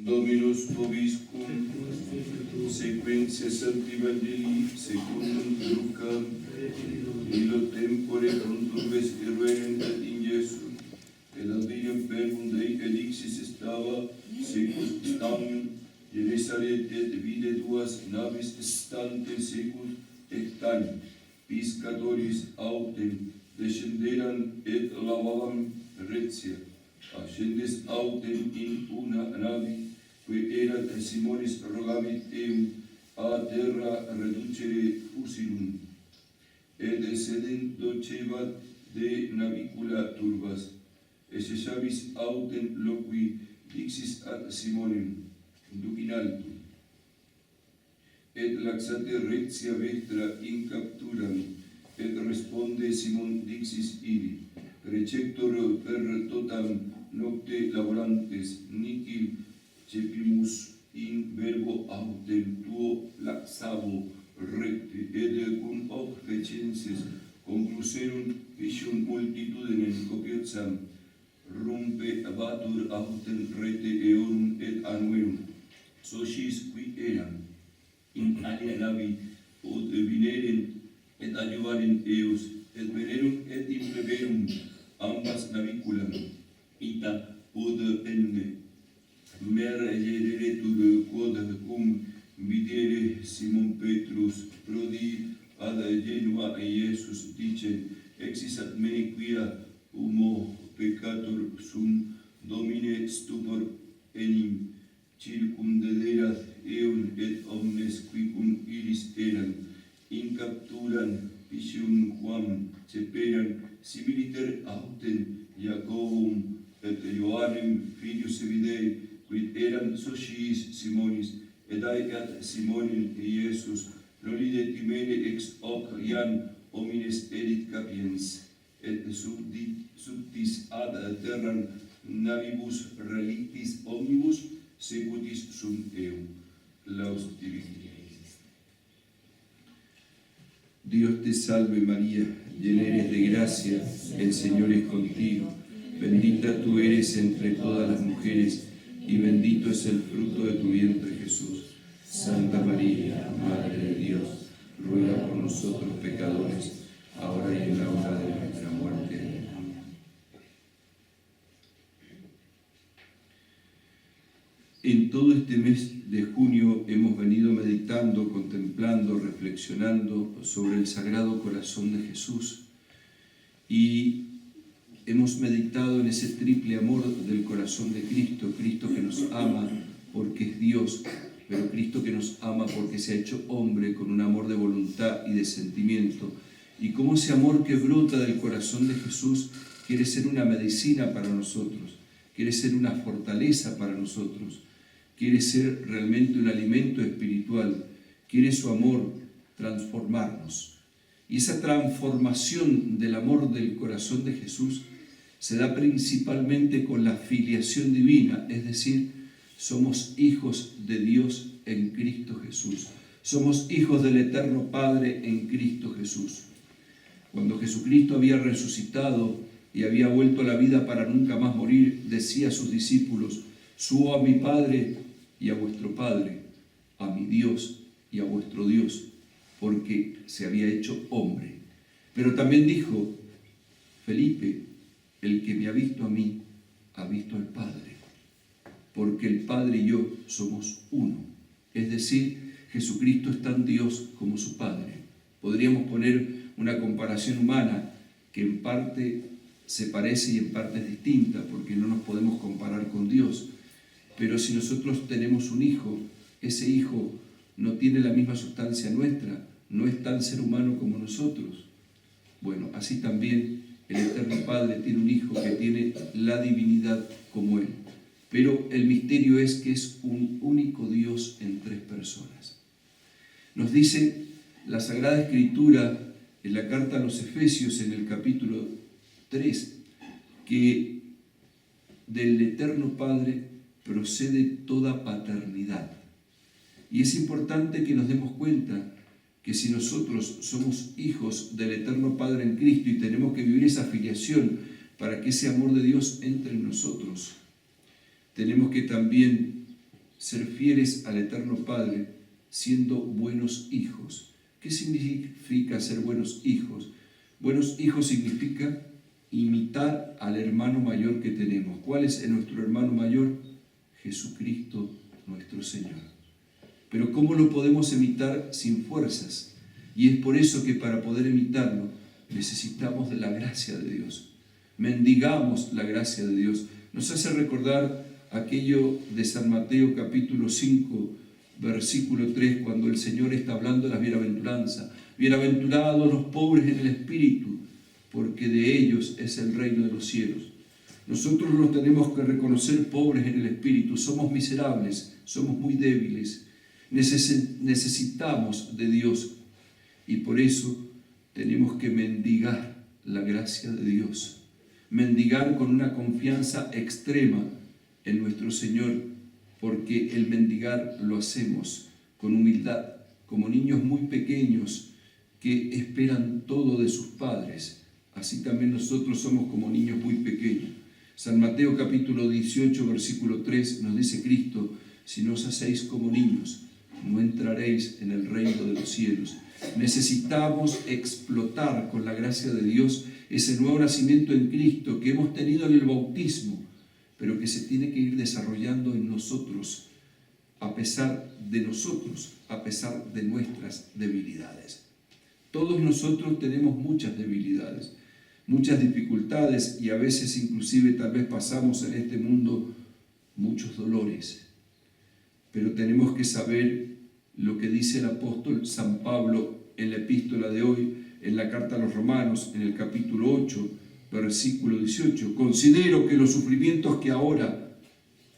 Dominus vobiscum, sequentia Sancti Evangelii secundum Lucam, illo tempore conturbes irruerent in Iesu, et audium verbum Dei edixis estava, secus stamium, Genesaret et vide duas navis stante secus ectani, piscatoris autem, descenderan et lavabam retia, ascendes autem in una navi, qui erat Simonis rogabit eum a terra reducere fusilum, et sedent docebat de navicula turbas, et cessabis autem loqui dixis ad Simonem, ducinaltum, et laxate retia vestra in capturam, et responde Simon dixis ibi, receptor per totam nocte laborantes, nihil cepimus in verbo autem tuo laxabo recte, et cum hoc fecenses concluserunt vicium multitudinem copiotsam, rumpe abatur autem rete eorum et annuerum, socis qui eram in alia navi, ut vinerent et adiuvaren eos, et venerum et impleverum ambas naviculam, ita ud penne, mergeretur quod cum videre Simon Petrus prodi ad genua Iesus dicen, exis ad me quia humo peccator sum, Domine stupor enim, circumdederat eum et omnes qui cum iris eran, in capturan vicium quam ceperan, similiter autem Jacobum et Ioannem filius Zebedei, quid eran sociis Simonis, et aegat Simonem Iesus, nolide timere ex hoc iam homines erit capiens, et subtis ad terram navibus relictis omnibus secutis sunt eum. Laus Tibi. Dios te salve María, llena eres de gracia, el Señor es contigo. Bendita tú eres entre todas las mujeres, y bendito es el fruto de tu vientre Jesús. Santa María, Madre de Dios, ruega por nosotros pecadores, ahora y en la hora de nuestra muerte. Amén. En todo este mes de junio hemos venido meditando, contemplando, reflexionando sobre el Sagrado Corazón de Jesús, y hemos meditado en ese triple amor del corazón de Cristo, Cristo que nos ama porque es Dios, pero Cristo que nos ama porque se ha hecho hombre con un amor de voluntad y de sentimiento, y cómo ese amor que brota del corazón de Jesús quiere ser una medicina para nosotros, quiere ser una fortaleza para nosotros, quiere ser realmente un alimento espiritual, quiere su amor transformarnos. Y esa transformación del amor del corazón de Jesús se da principalmente con la filiación divina, es decir, somos hijos de Dios en Cristo Jesús. Somos hijos del Eterno Padre en Cristo Jesús. Cuando Jesucristo había resucitado y había vuelto a la vida para nunca más morir, decía a sus discípulos: subo a mi Padre y a vuestro Padre, a mi Dios y a vuestro Dios, porque se había hecho hombre. Pero también dijo: Felipe, el que me ha visto a mí, ha visto al Padre, porque el Padre y yo somos uno. Es decir, Jesucristo es tan Dios como su Padre. Podríamos poner una comparación humana que en parte se parece y en parte es distinta, porque no nos podemos comparar con Dios. Pero si nosotros tenemos un hijo, ese hijo no tiene la misma sustancia nuestra, no es tan ser humano como nosotros. Bueno, así también el Eterno Padre tiene un hijo que tiene la divinidad como Él. Pero el misterio es que es un único Dios en tres personas. Nos dice la Sagrada Escritura en la carta a los Efesios, en el capítulo 3, que del Eterno Padre procede toda paternidad. Y es importante que nos demos cuenta que si nosotros somos hijos del Eterno Padre en Cristo y tenemos que vivir esa filiación para que ese amor de Dios entre en nosotros, tenemos que también ser fieles al Eterno Padre, siendo buenos hijos. ¿Qué significa ser buenos hijos? Buenos hijos significa imitar al hermano mayor que tenemos. ¿Cuál es nuestro hermano mayor? Jesucristo nuestro Señor. Pero ¿cómo lo podemos imitar sin fuerzas? Y es por eso que para poder imitarlo necesitamos de la gracia de Dios. Mendigamos la gracia de Dios. Nos hace recordar aquello de San Mateo capítulo 5, versículo 3, cuando el Señor está hablando de las bienaventuranzas. Bienaventurados los pobres en el espíritu, porque de ellos es el reino de los cielos. Nosotros nos tenemos que reconocer pobres en el espíritu. Somos miserables, somos muy débiles. Necesitamos de Dios y por eso tenemos que mendigar la gracia de Dios. Mendigar con una confianza extrema en nuestro Señor, porque el mendigar lo hacemos con humildad, como niños muy pequeños que esperan todo de sus padres. Así también nosotros somos como niños muy pequeños. San Mateo capítulo 18, versículo 3 nos dice Cristo: si no os hacéis como niños, no entraréis en el reino de los cielos. Necesitamos explotar con la gracia de Dios ese nuevo nacimiento en Cristo que hemos tenido en el bautismo, pero que se tiene que ir desarrollando en nosotros, a pesar de nosotros, a pesar de nuestras debilidades. Todos nosotros tenemos muchas debilidades, muchas dificultades y a veces inclusive tal vez pasamos en este mundo muchos dolores. Pero tenemos que saber lo que dice el apóstol San Pablo en la epístola de hoy, en la carta a los Romanos, en el capítulo 8, versículo 18. Considero que los sufrimientos que ahora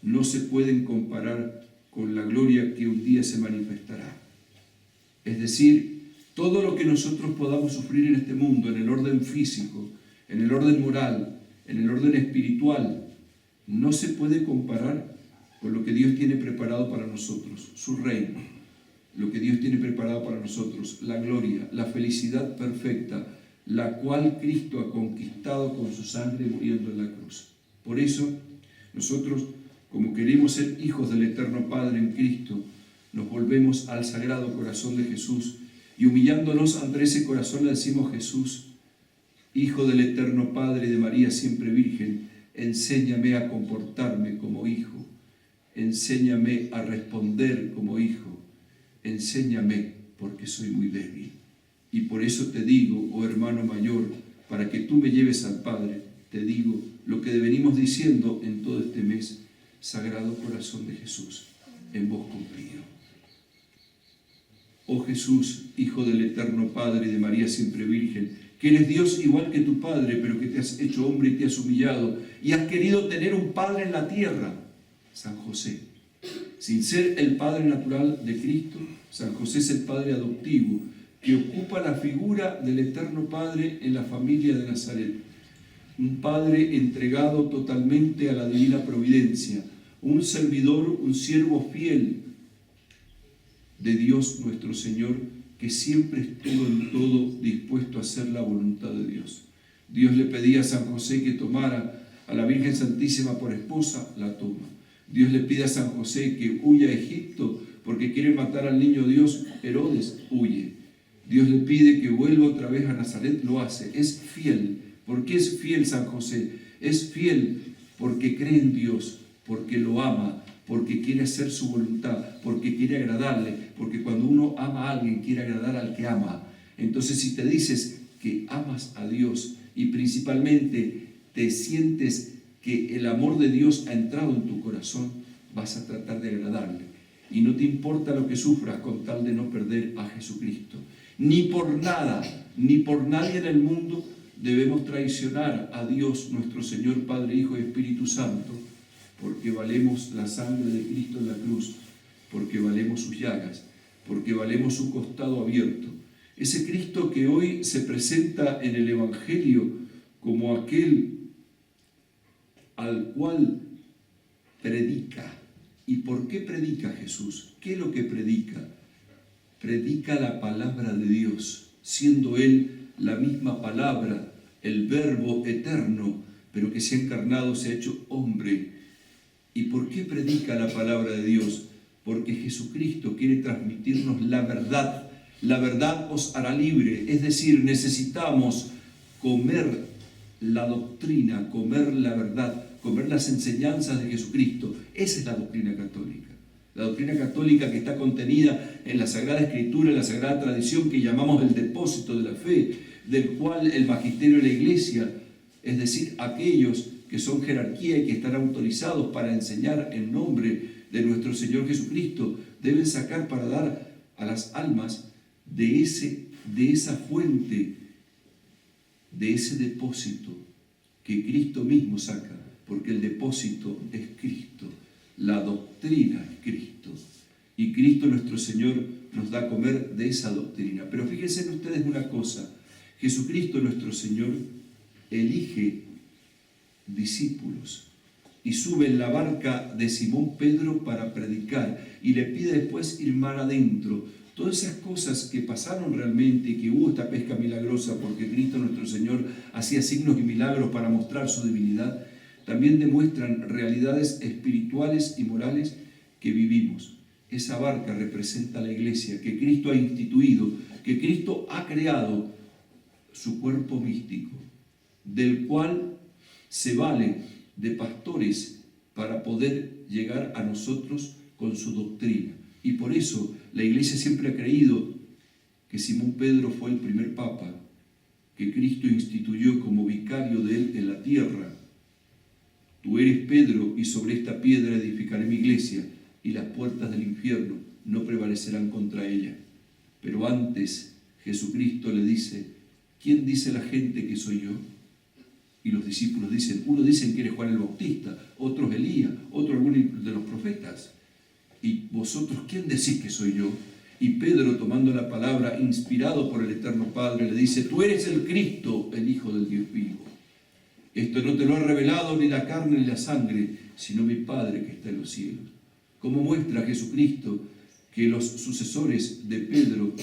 no se pueden comparar con la gloria que un día se manifestará. Es decir, todo lo que nosotros podamos sufrir en este mundo, en el orden físico, en el orden moral, en el orden espiritual, no se puede comparar con lo que Dios tiene preparado para nosotros, su reino, lo que Dios tiene preparado para nosotros, la gloria, la felicidad perfecta, la cual Cristo ha conquistado con su sangre muriendo en la cruz. Por eso, nosotros, como queremos ser hijos del Eterno Padre en Cristo, nos volvemos al Sagrado Corazón de Jesús y humillándonos ante ese corazón le decimos: Jesús, Hijo del Eterno Padre y de María siempre Virgen, enséñame a comportarme como hijo, enséñame a responder como hijo, enséñame porque soy muy débil. Y por eso te digo, oh hermano mayor, para que tú me lleves al Padre, te digo lo que venimos diciendo en todo este mes: Sagrado Corazón de Jesús, en vos confío. Oh Jesús, Hijo del Eterno Padre y de María siempre Virgen, que eres Dios igual que tu Padre, pero que te has hecho hombre y te has humillado, y has querido tener un Padre en la tierra, San José. Sin ser el Padre natural de Cristo, San José es el Padre adoptivo, que ocupa la figura del Eterno Padre en la familia de Nazaret. Un Padre entregado totalmente a la divina providencia, un servidor, un siervo fiel de Dios nuestro Señor, que siempre estuvo en todo dispuesto a hacer la voluntad de Dios. Dios le pedía a San José que tomara a la Virgen Santísima por esposa, la toma. Dios le pide a San José que huya a Egipto porque quiere matar al niño Dios, Herodes, huye. Dios le pide que vuelva otra vez a Nazaret, lo hace. Es fiel. ¿Por qué es fiel San José? Es fiel porque cree en Dios, porque lo ama, porque quiere hacer su voluntad, porque quiere agradarle, porque cuando uno ama a alguien quiere agradar al que ama. Entonces, si te dices que amas a Dios y principalmente te sientes que el amor de Dios ha entrado en tu corazón, vas a tratar de agradarle. Y no te importa lo que sufras con tal de no perder a Jesucristo. Ni por nada, ni por nadie en el mundo debemos traicionar a Dios, nuestro Señor, Padre, Hijo y Espíritu Santo, porque valemos la sangre de Cristo en la cruz, porque valemos sus llagas, porque valemos su costado abierto. Ese Cristo que hoy se presenta en el Evangelio como aquel al cual predica. ¿Y por qué predica Jesús? ¿Qué es lo que predica? Predica la palabra de Dios, siendo Él la misma palabra, el Verbo eterno, pero que se ha encarnado, se ha hecho hombre. ¿Y por qué predica la palabra de Dios? porque Jesucristo quiere transmitirnos la verdad. La verdad os hará libre, es decir, necesitamos comer la doctrina, comer la verdad, comer las enseñanzas de Jesucristo. Esa es la doctrina católica. La doctrina católica que está contenida en la Sagrada Escritura, en la Sagrada Tradición que llamamos el depósito de la fe, del cual el magisterio de la Iglesia, es decir, aquellos que son jerarquía y que están autorizados para enseñar en nombre de nuestro Señor Jesucristo, deben sacar para dar a las almas de esa fuente, de ese depósito que Cristo mismo saca, porque el depósito es Cristo, la doctrina es Cristo, y Cristo nuestro Señor nos da a comer de esa doctrina. Pero fíjense en ustedes una cosa, Jesucristo nuestro Señor elige discípulos y sube en la barca de Simón Pedro para predicar y le pide después ir mar adentro. Todas esas cosas que pasaron realmente y que hubo esta pesca milagrosa porque Cristo nuestro Señor hacía signos y milagros para mostrar su divinidad, también demuestran realidades espirituales y morales que vivimos. Esa barca representa a la Iglesia que Cristo ha instituido, que Cristo ha creado su cuerpo místico, del cual se vale de pastores para poder llegar a nosotros con su doctrina. Y por eso la Iglesia siempre ha creído que Simón Pedro fue el primer papa, que Cristo instituyó como vicario de él en la tierra. Tú eres Pedro, y sobre esta piedra edificaré mi iglesia, y las puertas del infierno no prevalecerán contra ella. Pero antes Jesucristo le dice, ¿quién dice la gente que soy yo? Y los discípulos dicen, unos dicen que eres Juan el Bautista, otros Elías, otros algunos de los profetas. ¿Y vosotros quién decís que soy yo? Y Pedro, tomando la palabra, inspirado por el Eterno Padre, le dice, tú eres el Cristo, el Hijo del Dios vivo. Esto no te lo ha revelado ni la carne ni la sangre, sino mi Padre que está en los cielos. Como muestra Jesucristo que los sucesores de Pedro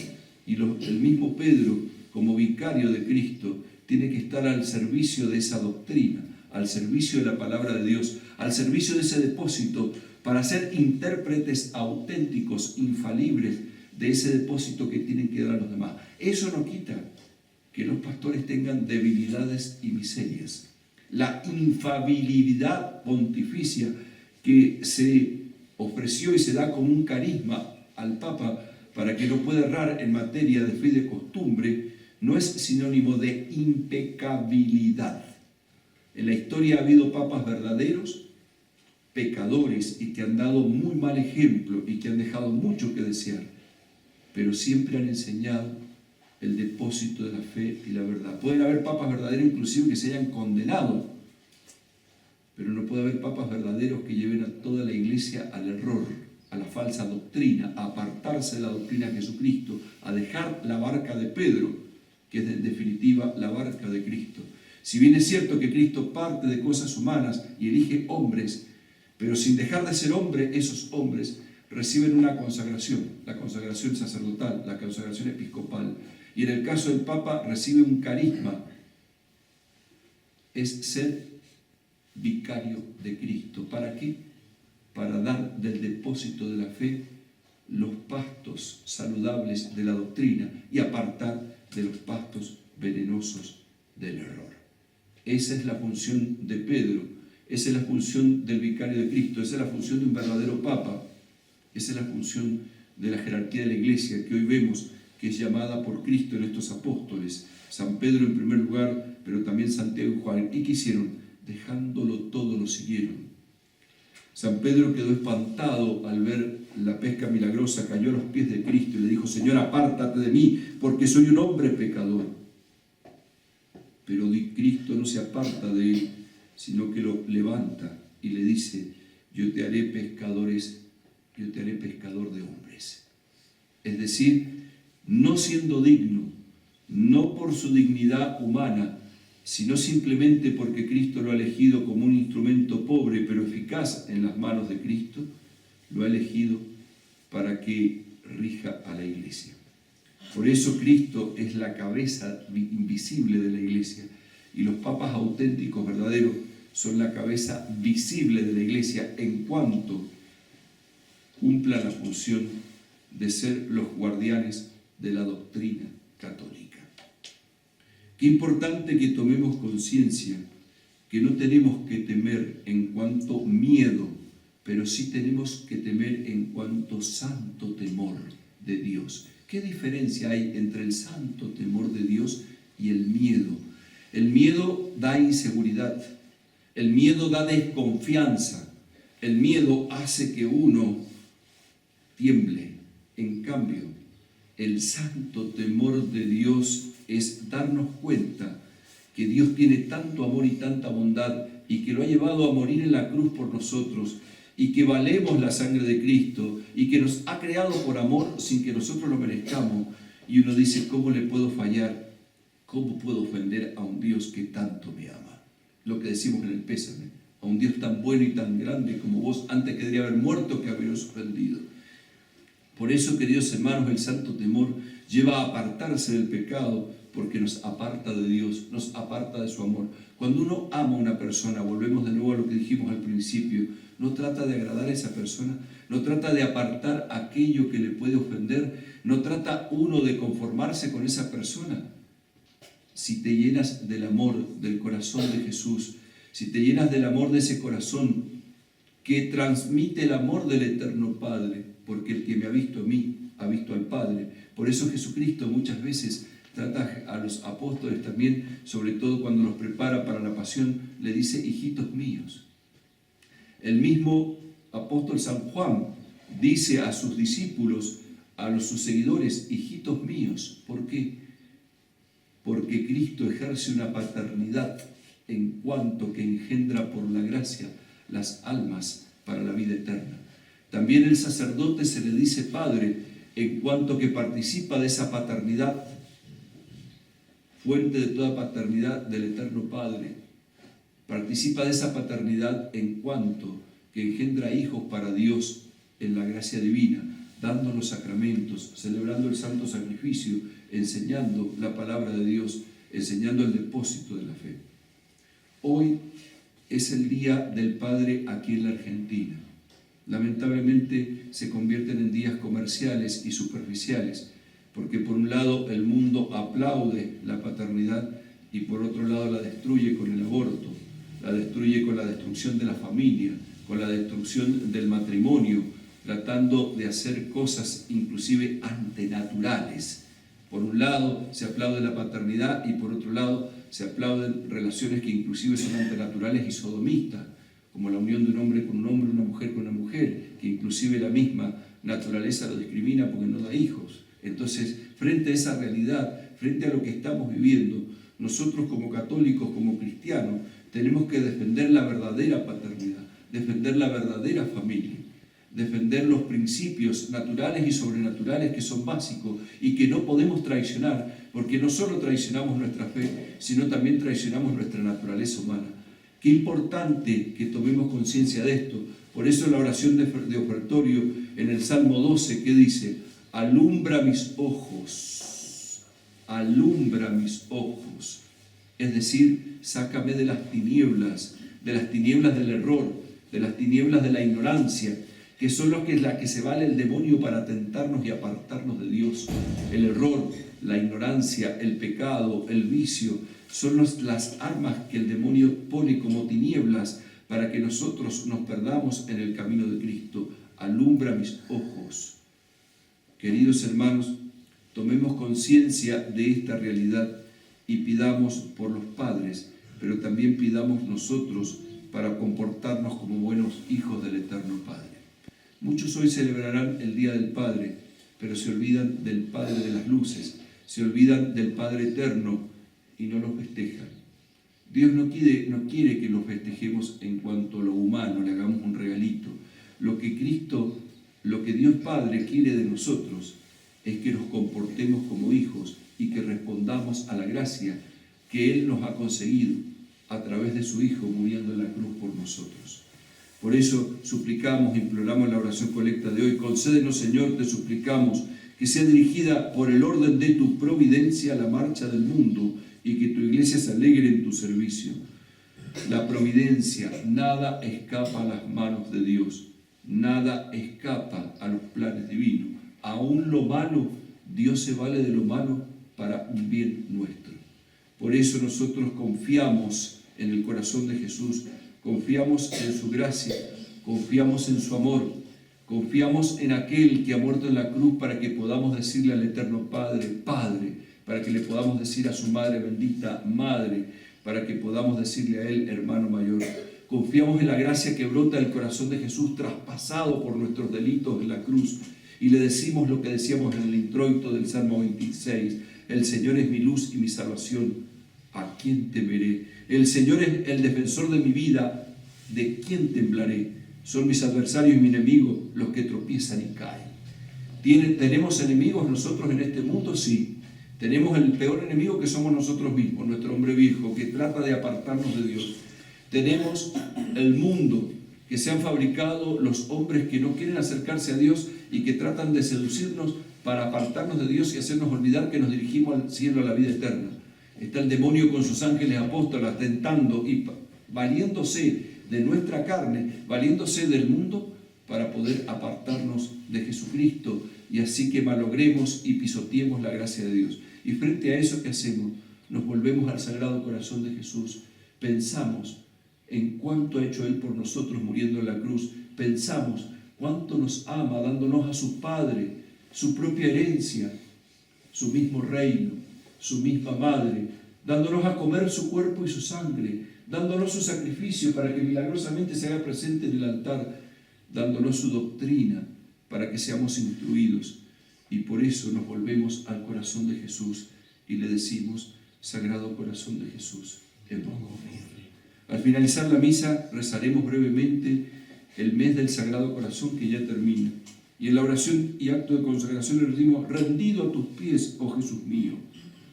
y el mismo Pedro, como vicario de Cristo, tiene que estar al servicio de esa doctrina, al servicio de la palabra de Dios, al servicio de ese depósito, para ser intérpretes auténticos, infalibles de ese depósito que tienen que dar a los demás. Eso no quita que los pastores tengan debilidades y miserias. La infalibilidad pontificia que se ofreció y se da como un carisma al Papa para que no pueda errar en materia de fe y de costumbre, no es sinónimo de impecabilidad. En la historia ha habido papas verdaderos, pecadores y que han dado muy mal ejemplo y que han dejado mucho que desear, pero siempre han enseñado el depósito de la fe y la verdad. Pueden haber papas verdaderos inclusive que se hayan condenado, pero no puede haber papas verdaderos que lleven a toda la iglesia al error, a la falsa doctrina, a apartarse de la doctrina de Jesucristo, a dejar la barca de Pedro, que es en definitiva la barca de Cristo. Si bien es cierto que Cristo parte de cosas humanas y elige hombres, pero sin dejar de ser hombre, esos hombres reciben una consagración, la consagración sacerdotal, la consagración episcopal, y en el caso del Papa recibe un carisma, es ser vicario de Cristo. ¿Para qué? Para dar del depósito de la fe los pastos saludables de la doctrina y apartar de los pastos venenosos del error. Esa es la función de Pedro, esa es la función del vicario de Cristo, esa es la función de un verdadero Papa, esa es la función de la jerarquía de la Iglesia que hoy vemos que es llamada por Cristo en estos apóstoles. San Pedro en primer lugar, pero también Santiago y Juan. ¿Y qué hicieron? Dejándolo todo lo siguieron. San Pedro quedó espantado al ver la pesca milagrosa, cayó a los pies de Cristo y le dijo, Señor, apártate de mí, porque soy un hombre pecador. Pero Cristo no se aparta de él, sino que lo levanta y le dice, yo te haré pescador de hombres. Es decir, no siendo digno, no por su dignidad humana, sino simplemente porque Cristo lo ha elegido como un instrumento pobre pero eficaz en las manos de Cristo, lo ha elegido para que rija a la Iglesia. Por eso Cristo es la cabeza invisible de la Iglesia y los papas auténticos, verdaderos, son la cabeza visible de la Iglesia en cuanto cumplan la función de ser los guardianes de la doctrina católica. Qué importante que tomemos conciencia que no tenemos que temer en cuanto miedo, pero sí tenemos que temer en cuanto santo temor de Dios. ¿Qué diferencia hay entre el santo temor de Dios y el miedo? El miedo da inseguridad, el miedo da desconfianza, el miedo hace que uno tiemble. En cambio, el santo temor de Dios es darnos cuenta que Dios tiene tanto amor y tanta bondad y que lo ha llevado a morir en la cruz por nosotros y que valemos la sangre de Cristo y que nos ha creado por amor sin que nosotros lo merezcamos. Y uno dice, ¿cómo le puedo fallar? ¿Cómo puedo ofender a un Dios que tanto me ama? Lo que decimos en el pésame, a un Dios tan bueno y tan grande como vos, antes que debería haber muerto que haberos ofendido. Por eso, queridos hermanos, el santo temor lleva a apartarse del pecado, porque nos aparta de Dios, nos aparta de su amor. Cuando uno ama a una persona, volvemos de nuevo a lo que dijimos al principio, no trata de agradar a esa persona, no trata de apartar aquello que le puede ofender, no trata uno de conformarse con esa persona. Si te llenas del amor del corazón de Jesús, si te llenas del amor de ese corazón que transmite el amor del Eterno Padre, porque el que me ha visto a mí, ha visto al Padre. Por eso Jesucristo muchas veces trata a los apóstoles también, sobre todo cuando los prepara para la pasión, le dice, hijitos míos. El mismo apóstol San Juan dice a sus discípulos, a sus seguidores, hijitos míos. ¿Por qué? Porque Cristo ejerce una paternidad en cuanto que engendra por la gracia las almas para la vida eterna. También el sacerdote se le dice Padre en cuanto que participa de esa paternidad, fuente de toda paternidad del Eterno Padre. Participa de esa paternidad en cuanto que engendra hijos para Dios en la gracia divina, dando los sacramentos, celebrando el santo sacrificio, enseñando la palabra de Dios, enseñando el depósito de la fe. Hoy es el Día del Padre aquí en la Argentina. Lamentablemente se convierten en días comerciales y superficiales, porque por un lado el mundo aplaude la paternidad y por otro lado la destruye con el aborto, la destruye con la destrucción de la familia, con la destrucción del matrimonio, tratando de hacer cosas inclusive antenaturales. Por un lado se aplaude la paternidad y por otro lado se aplauden relaciones que inclusive son antenaturales y sodomistas, como la unión de un hombre con un hombre, una mujer con una mujer, que inclusive la misma naturaleza lo discrimina porque no da hijos. Entonces, frente a esa realidad, frente a lo que estamos viviendo, nosotros como católicos, como cristianos, tenemos que defender la verdadera paternidad, defender la verdadera familia, defender los principios naturales y sobrenaturales que son básicos y que no podemos traicionar, porque no solo traicionamos nuestra fe, sino también traicionamos nuestra naturaleza humana. Qué importante que tomemos conciencia de esto. Por eso la oración de ofertorio en el Salmo 12 que dice, alumbra mis ojos, es decir, sácame de las tinieblas del error, de las tinieblas de la ignorancia, que son las que se vale el demonio para tentarnos y apartarnos de Dios. El error, la ignorancia, el pecado, el vicio, son las armas que el demonio pone como tinieblas para que nosotros nos perdamos en el camino de Cristo. Alumbra mis ojos. Queridos hermanos, tomemos conciencia de esta realidad y pidamos por los padres, pero también pidamos nosotros para comportarnos como buenos hijos del Eterno Padre. Muchos hoy celebrarán el Día del Padre, pero se olvidan del Padre de las luces, se olvidan del Padre Eterno y no lo festejan. Dios no quiere que lo festejemos en cuanto a lo humano, le hagamos un regalito. Lo que Dios Padre quiere de nosotros es que nos comportemos como hijos y que respondamos a la gracia que Él nos ha conseguido a través de su Hijo muriendo en la cruz por nosotros. Por eso suplicamos, imploramos la oración colecta de hoy. Concédenos, Señor, te suplicamos, que sea dirigida por el orden de tu providencia la marcha del mundo y que tu iglesia se alegre en tu servicio. La providencia, nada escapa a las manos de Dios. Nada escapa a los planes divinos. Aún lo malo, Dios se vale de lo malo para un bien nuestro. Por eso nosotros confiamos en el corazón de Jesús, confiamos en su gracia, confiamos en su amor, confiamos en aquel que ha muerto en la cruz para que podamos decirle al Eterno Padre, Padre, para que le podamos decir a su Madre bendita, Madre, para que podamos decirle a él, hermano mayor. Confiamos en la gracia que brota del corazón de Jesús, traspasado por nuestros delitos en la cruz. Y le decimos lo que decíamos en el introito del Salmo 26. El Señor es mi luz y mi salvación. ¿A quién temeré? El Señor es el defensor de mi vida. ¿De quién temblaré? Son mis adversarios y mis enemigos los que tropiezan y caen. ¿Tenemos enemigos nosotros en este mundo? Sí. Tenemos el peor enemigo que somos nosotros mismos, nuestro hombre viejo, que trata de apartarnos de Dios. Tenemos el mundo, que se han fabricado los hombres que no quieren acercarse a Dios y que tratan de seducirnos para apartarnos de Dios y hacernos olvidar que nos dirigimos al cielo, a la vida eterna. Está el demonio con sus ángeles apóstoles tentando y valiéndose de nuestra carne, valiéndose del mundo para poder apartarnos de Jesucristo y así que malogremos y pisoteemos la gracia de Dios. Y frente a eso, ¿qué hacemos? Nos volvemos al Sagrado Corazón de Jesús, pensamos en cuánto ha hecho Él por nosotros muriendo en la cruz, pensamos cuánto nos ama dándonos a su Padre, su propia herencia, su mismo reino, su misma Madre, dándonos a comer su cuerpo y su sangre, dándonos su sacrificio para que milagrosamente se haga presente en el altar, dándonos su doctrina para que seamos instruidos. Y por eso nos volvemos al corazón de Jesús y le decimos, Sagrado Corazón de Jesús, en vos confío. Al finalizar la misa rezaremos brevemente el mes del Sagrado Corazón que ya termina. Y en la oración y acto de consagración le decimos, rendido a tus pies, oh Jesús mío.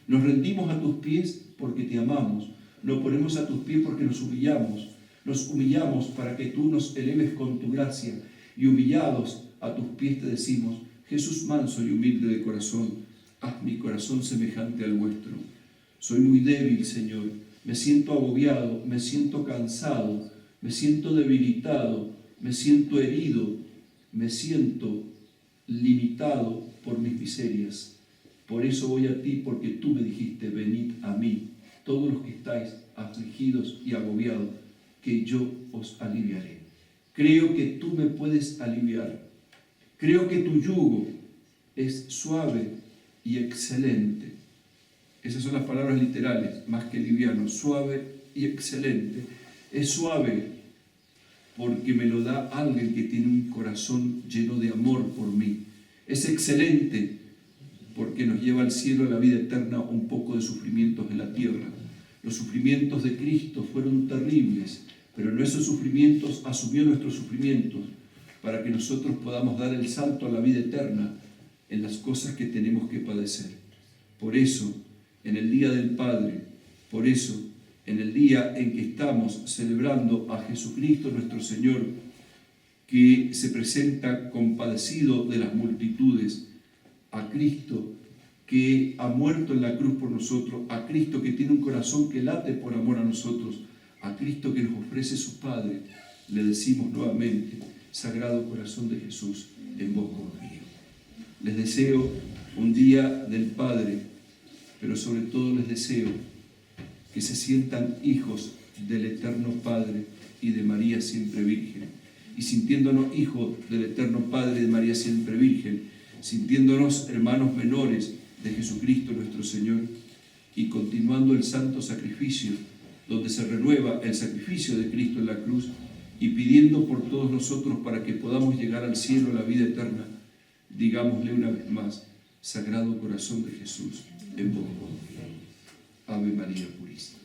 Nos rendimos a tus pies porque te amamos. Nos ponemos a tus pies porque nos humillamos para que tú nos eleves con tu gracia. Y humillados a tus pies te decimos, Jesús manso y humilde de corazón, haz mi corazón semejante al vuestro. Soy muy débil, Señor. Me siento agobiado, me siento cansado, me siento debilitado, me siento herido, me siento limitado por mis miserias. Por eso voy a ti, porque tú me dijiste, venid a mí, todos los que estáis afligidos y agobiados, que yo os aliviaré. Creo que tú me puedes aliviar. Creo que tu yugo es suave y excelente. Esas son las palabras literales, más que liviano, suave y excelente. Es suave porque me lo da alguien que tiene un corazón lleno de amor por mí. Es excelente porque nos lleva al cielo, a la vida eterna, un poco de sufrimientos en la tierra. Los sufrimientos de Cristo fueron terribles, pero en esos sufrimientos asumió nuestros sufrimientos para que nosotros podamos dar el salto a la vida eterna en las cosas que tenemos que padecer. Por eso, en el Día del Padre, por eso, en el día en que estamos celebrando a Jesucristo nuestro Señor, que se presenta compadecido de las multitudes, a Cristo que ha muerto en la cruz por nosotros, a Cristo que tiene un corazón que late por amor a nosotros, a Cristo que nos ofrece su Padre, le decimos nuevamente, Sagrado Corazón de Jesús, en vos confío. Les deseo un día del Padre, pero sobre todo les deseo que se sientan hijos del Eterno Padre y de María siempre Virgen. Y sintiéndonos hijos del Eterno Padre y de María siempre Virgen, sintiéndonos hermanos menores de Jesucristo nuestro Señor, y continuando el santo sacrificio, donde se renueva el sacrificio de Cristo en la cruz, y pidiendo por todos nosotros para que podamos llegar al cielo, a la vida eterna, digámosle una vez más, Sagrado Corazón de Jesús, en vos confío. Ave María Purísima.